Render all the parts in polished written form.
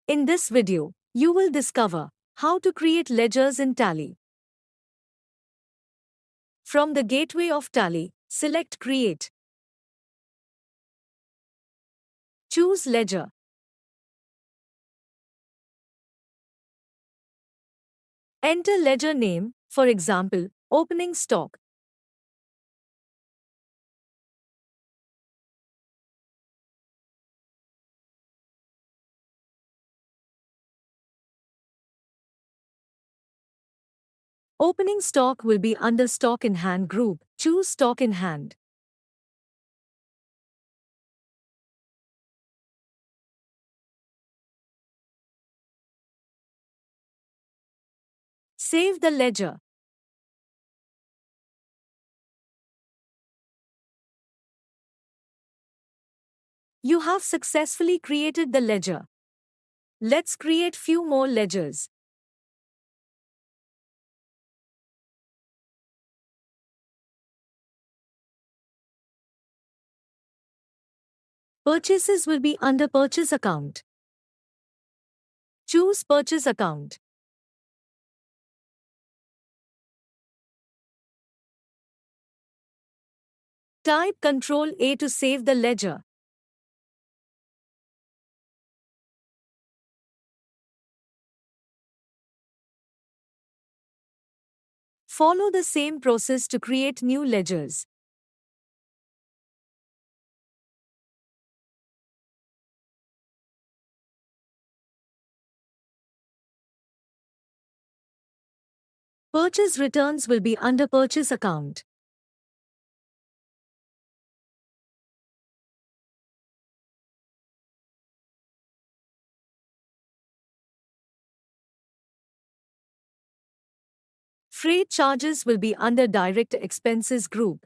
In this video, you will discover how to create ledgers in Tally. From the gateway of Tally, select Create. Choose Ledger. Enter ledger name, for example, opening stock. Opening stock will be under Stock in Hand group. Choose Stock in Hand. Save the ledger. You have successfully created the ledger. Let's create few more ledgers. Purchases will be under Purchase account. Choose Purchase account. Type Ctrl A to save the ledger. Follow the same process to create new ledgers. Purchase returns will be under Purchase account. Freight charges will be under Direct Expenses group.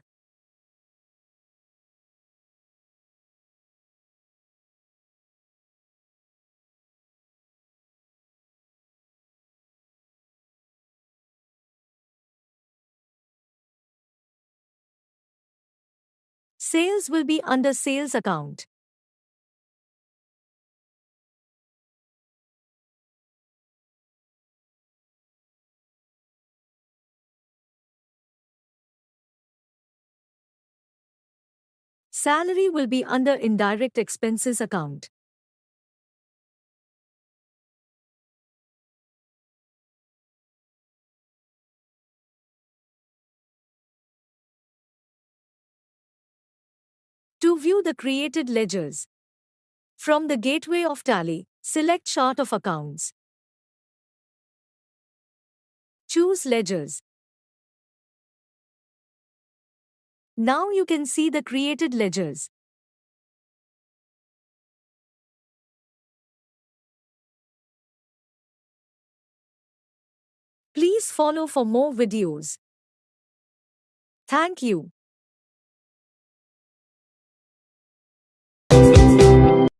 Sales will be under Sales account. Salary will be under Indirect Expenses account. To view the created ledgers, from the gateway of Tally, select Chart of Accounts. Choose Ledgers. Now you can see the created ledgers. Please follow for more videos. Thank you.